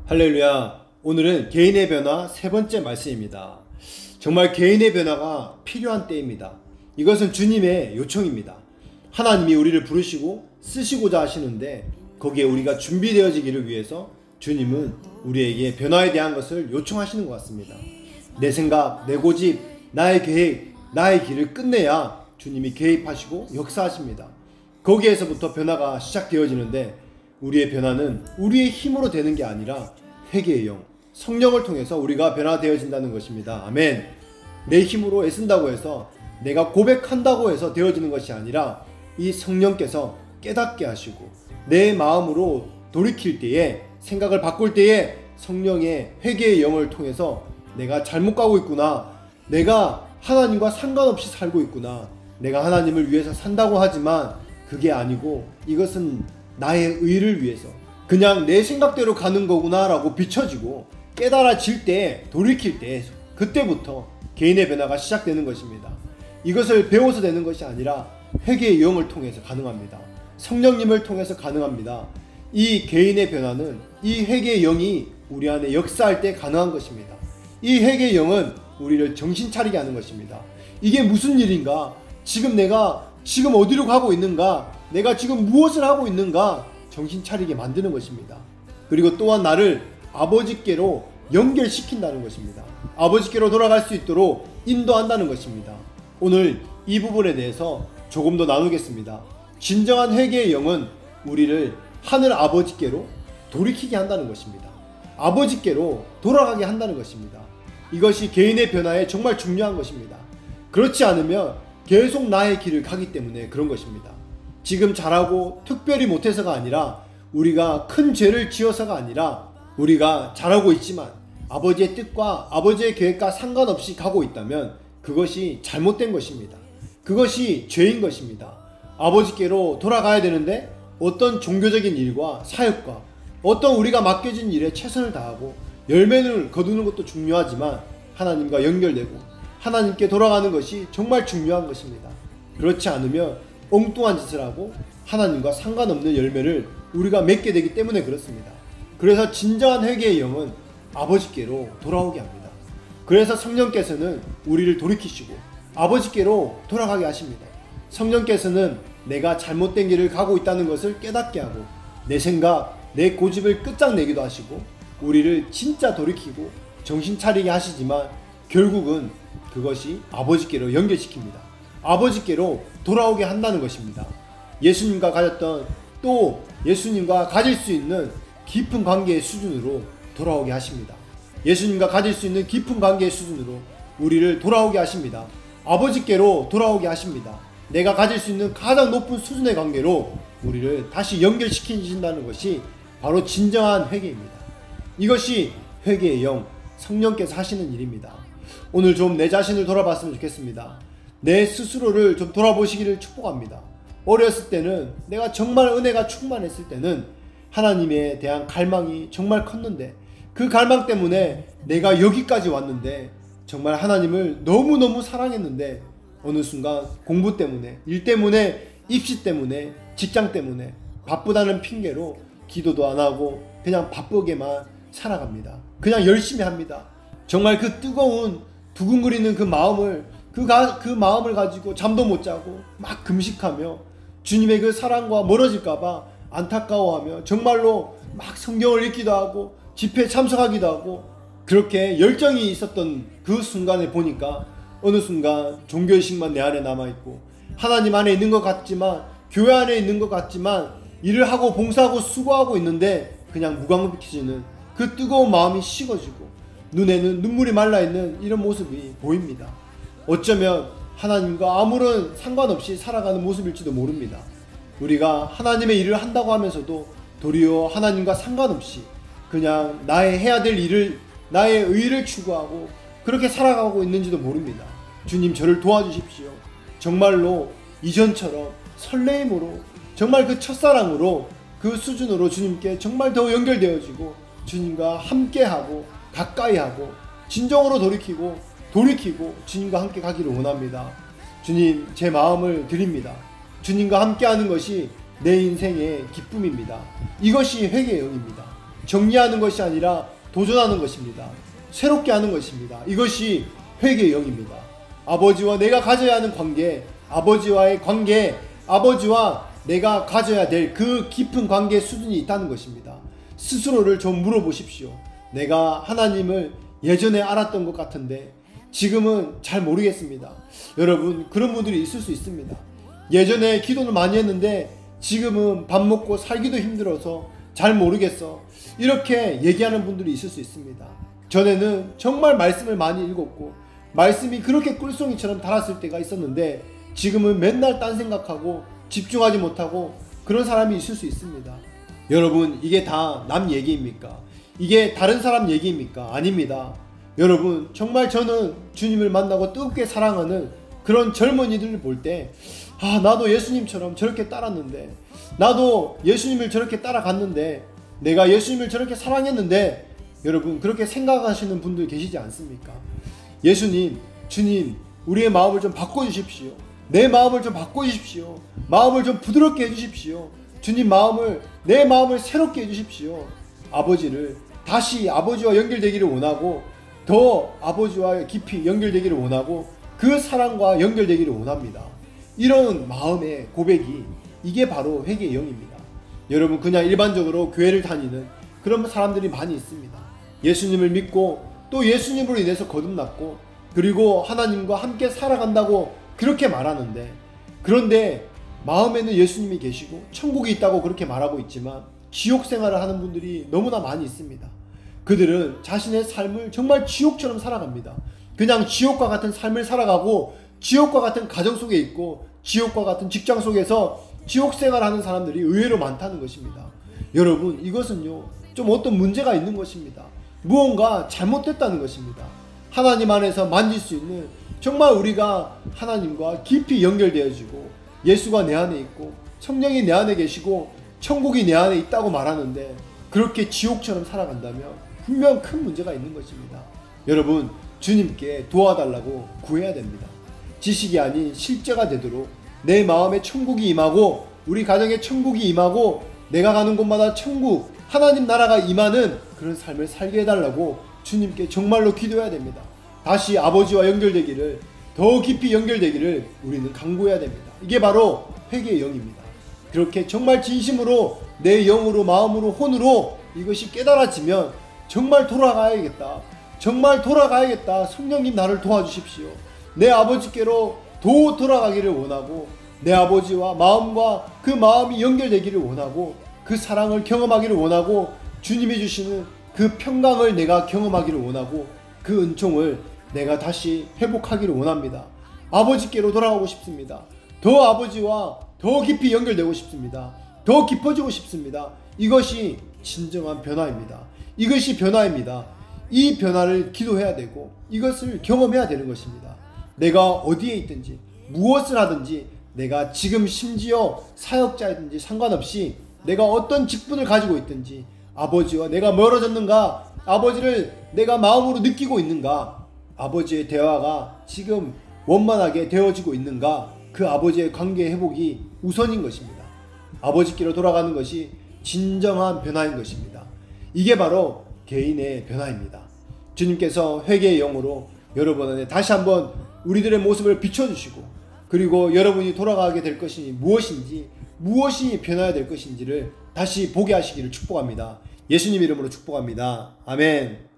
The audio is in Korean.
할렐루야. 오늘은 개인의 변화 세 번째 말씀입니다. 정말 개인의 변화가 필요한 때입니다. 이것은 주님의 요청입니다. 하나님이 우리를 부르시고 쓰시고자 하시는데 거기에 우리가 준비되어지기를 위해서 주님은 우리에게 변화에 대한 것을 요청하시는 것 같습니다. 내 생각, 내 고집, 나의 계획, 나의 길을 끝내야 주님이 개입하시고 역사하십니다. 거기에서부터 변화가 시작되어지는데 우리의 변화는 우리의 힘으로 되는 게 아니라 회개의 영, 성령을 통해서 우리가 변화되어진다는 것입니다. 아멘. 내 힘으로 애쓴다고 해서 내가 고백한다고 해서 되어지는 것이 아니라 이 성령께서 깨닫게 하시고 내 마음으로 돌이킬 때에, 생각을 바꿀 때에 성령의 회개의 영을 통해서 내가 잘못 가고 있구나, 내가 하나님과 상관없이 살고 있구나, 내가 하나님을 위해서 산다고 하지만 그게 아니고 이것은 나의 의를 위해서 그냥 내 생각대로 가는 거구나 라고 비춰지고 깨달아질 때, 돌이킬 때, 그때부터 개인의 변화가 시작되는 것입니다. 이것을 배워서 되는 것이 아니라 회개의 영을 통해서 가능합니다. 성령님을 통해서 가능합니다. 이 개인의 변화는 이 회개의 영이 우리 안에 역사할 때 가능한 것입니다. 이 회개의 영은 우리를 정신 차리게 하는 것입니다. 이게 무슨 일인가? 내가 지금 어디로 가고 있는가? 내가 지금 무엇을 하고 있는가? 정신 차리게 만드는 것입니다. 그리고 또한 나를 아버지께로 연결시킨다는 것입니다. 아버지께로 돌아갈 수 있도록 인도한다는 것입니다. 오늘 이 부분에 대해서 조금 더 나누겠습니다. 진정한 회개의 영은 우리를 하늘 아버지께로 돌이키게 한다는 것입니다. 아버지께로 돌아가게 한다는 것입니다. 이것이 개인의 변화에 정말 중요한 것입니다. 그렇지 않으면 계속 나의 길을 가기 때문에 그런 것입니다. 지금 잘하고 특별히 못해서가 아니라, 우리가 큰 죄를 지어서가 아니라, 우리가 잘하고 있지만 아버지의 뜻과 아버지의 계획과 상관없이 가고 있다면 그것이 잘못된 것입니다. 그것이 죄인 것입니다. 아버지께로 돌아가야 되는데 어떤 종교적인 일과 사역과 어떤 우리가 맡겨진 일에 최선을 다하고 열매를 거두는 것도 중요하지만 하나님과 연결되고 하나님께 돌아가는 것이 정말 중요한 것입니다. 그렇지 않으면 엉뚱한 짓을 하고 하나님과 상관없는 열매를 우리가 맺게 되기 때문에 그렇습니다. 그래서 진정한 회개의 영은 아버지께로 돌아오게 합니다. 그래서 성령께서는 우리를 돌이키시고 아버지께로 돌아가게 하십니다. 성령께서는 내가 잘못된 길을 가고 있다는 것을 깨닫게 하고 내 생각, 내 고집을 끝장내기도 하시고 우리를 진짜 돌이키고 정신 차리게 하시지만 결국은 그것이 아버지께로 연결시킵니다. 아버지께로 돌아오게 한다는 것입니다. 예수님과 가졌던, 또 예수님과 가질 수 있는 깊은 관계의 수준으로 돌아오게 하십니다. 예수님과 가질 수 있는 깊은 관계의 수준으로 우리를 돌아오게 하십니다. 아버지께로 돌아오게 하십니다. 내가 가질 수 있는 가장 높은 수준의 관계로 우리를 다시 연결시키신다는 것이 바로 진정한 회개입니다. 이것이 회개의 영, 성령께서 하시는 일입니다. 오늘 좀 내 자신을 돌아봤으면 좋겠습니다. 내 스스로를 좀 돌아보시기를 축복합니다. 어렸을 때는, 내가 정말 은혜가 충만했을 때는 하나님에 대한 갈망이 정말 컸는데 그 갈망 때문에 내가 여기까지 왔는데 정말 하나님을 너무너무 사랑했는데 어느 순간 공부 때문에, 일 때문에, 입시 때문에, 직장 때문에 바쁘다는 핑계로 기도도 안 하고 그냥 바쁘게만 살아갑니다. 그냥 열심히 합니다. 정말 그 뜨거운 두근거리는 그 마음을 가지고 잠도 못 자고 막 금식하며 주님의 그 사랑과 멀어질까봐 안타까워하며 정말로 막 성경을 읽기도 하고 집회에 참석하기도 하고 그렇게 열정이 있었던 그 순간에 보니까 어느 순간 종교의식만 내 안에 남아있고 하나님 안에 있는 것 같지만, 교회 안에 있는 것 같지만 일을 하고 봉사하고 수고하고 있는데 그냥 무감각해지는 그 뜨거운 마음이 식어지고 눈에는 눈물이 말라있는 이런 모습이 보입니다. 어쩌면 하나님과 아무런 상관없이 살아가는 모습일지도 모릅니다. 우리가 하나님의 일을 한다고 하면서도 도리어 하나님과 상관없이 그냥 나의 해야 될 일을, 나의 의를 추구하고 그렇게 살아가고 있는지도 모릅니다. 주님, 저를 도와주십시오. 정말로 이전처럼 설레임으로, 정말 그 첫사랑으로, 그 수준으로 주님께 정말 더 연결되어지고 주님과 함께하고 가까이하고 진정으로 돌이키고 주님과 함께 가기를 원합니다. 주님, 제 마음을 드립니다. 주님과 함께하는 것이 내 인생의 기쁨입니다. 이것이 회개의 영입니다. 정리하는 것이 아니라 도전하는 것입니다. 새롭게 하는 것입니다. 이것이 회개의 영입니다. 아버지와 내가 가져야 하는 관계, 아버지와의 관계, 아버지와 내가 가져야 될 그 깊은 관계의 수준이 있다는 것입니다. 스스로를 좀 물어보십시오. 내가 하나님을 예전에 알았던 것 같은데 지금은 잘 모르겠습니다. 여러분, 그런 분들이 있을 수 있습니다. 예전에 기도를 많이 했는데 지금은 밥 먹고 살기도 힘들어서 잘 모르겠어. 이렇게 얘기하는 분들이 있을 수 있습니다. 전에는 정말 말씀을 많이 읽었고 말씀이 그렇게 꿀송이처럼 달았을 때가 있었는데 지금은 맨날 딴 생각하고 집중하지 못하고 그런 사람이 있을 수 있습니다. 여러분, 이게 다 남 얘기입니까? 이게 다른 사람 얘기입니까? 아닙니다. 여러분, 정말 저는 주님을 만나고 뜨겁게 사랑하는 그런 젊은이들을 볼 때 나도 예수님처럼 저렇게 따랐는데, 나도 예수님을 저렇게 따라갔는데, 내가 예수님을 저렇게 사랑했는데, 여러분, 그렇게 생각하시는 분들 계시지 않습니까? 예수님, 주님, 우리의 마음을 좀 바꿔주십시오. 내 마음을 좀 바꿔주십시오. 마음을 좀 부드럽게 해주십시오. 주님, 내 마음을 새롭게 해주십시오. 아버지를 다시 아버지와 연결되기를 원하고, 더 아버지와 깊이 연결되기를 원하고, 그 사랑과 연결되기를 원합니다. 이런 마음의 고백이, 이게 바로 회개의 영입니다. 여러분, 그냥 일반적으로 교회를 다니는 그런 사람들이 많이 있습니다. 예수님을 믿고 또 예수님으로 인해서 거듭났고, 그리고 하나님과 함께 살아간다고 그렇게 말하는데, 그런데 마음에는 예수님이 계시고 천국이 있다고 그렇게 말하고 있지만 지옥 생활을 하는 분들이 너무나 많이 있습니다. 그들은 자신의 삶을 정말 지옥처럼 살아갑니다. 그냥 지옥과 같은 삶을 살아가고 지옥과 같은 가정 속에 있고 지옥과 같은 직장 속에서 지옥 생활하는 사람들이 의외로 많다는 것입니다. 여러분, 이것은요, 좀 어떤 문제가 있는 것입니다. 무언가 잘못됐다는 것입니다. 하나님 안에서 만질 수 있는, 정말 우리가 하나님과 깊이 연결되어지고 예수가 내 안에 있고 성령이 내 안에 계시고 천국이 내 안에 있다고 말하는데 그렇게 지옥처럼 살아간다면 분명 큰 문제가 있는 것입니다. 여러분, 주님께 도와달라고 구해야 됩니다. 지식이 아닌 실제가 되도록 내 마음에 천국이 임하고 우리 가정에 천국이 임하고 내가 가는 곳마다 천국, 하나님 나라가 임하는 그런 삶을 살게 해달라고 주님께 정말로 기도해야 됩니다. 다시 아버지와 연결되기를, 더 깊이 연결되기를 우리는 간구해야 됩니다. 이게 바로 회개의 영입니다. 그렇게 정말 진심으로 내 영으로, 마음으로, 혼으로 이것이 깨달아지면 정말 돌아가야겠다. 정말 돌아가야겠다. 성령님, 나를 도와주십시오. 내 아버지께로 돌아가기를 원하고 내 아버지와 마음과 그 마음이 연결되기를 원하고 그 사랑을 경험하기를 원하고 주님이 주시는 그 평강을 내가 경험하기를 원하고 그 은총을 내가 다시 회복하기를 원합니다. 아버지께로 돌아가고 싶습니다. 더 아버지와 더 깊이 연결되고 싶습니다. 더 깊어지고 싶습니다. 이것이 진정한 변화입니다. 이것이 변화입니다. 이 변화를 기도해야 되고 이것을 경험해야 되는 것입니다. 내가 어디에 있든지 무엇을 하든지, 내가 지금 심지어 사역자이든지 상관없이 내가 어떤 직분을 가지고 있든지 아버지와 내가 멀어졌는가, 아버지를 내가 마음으로 느끼고 있는가, 아버지의 대화가 지금 원만하게 되어지고 있는가, 그 아버지의 관계 회복이 우선인 것입니다. 아버지께로 돌아가는 것이 진정한 변화인 것입니다. 이게 바로 개인의 변화입니다. 주님께서 회개의 영으로 여러분 안에 다시 한번 우리들의 모습을 비춰주시고, 그리고 여러분이 돌아가게 될 것이 무엇인지, 무엇이 변화해야 될 것인지를 다시 보게 하시기를 축복합니다. 예수님 이름으로 축복합니다. 아멘.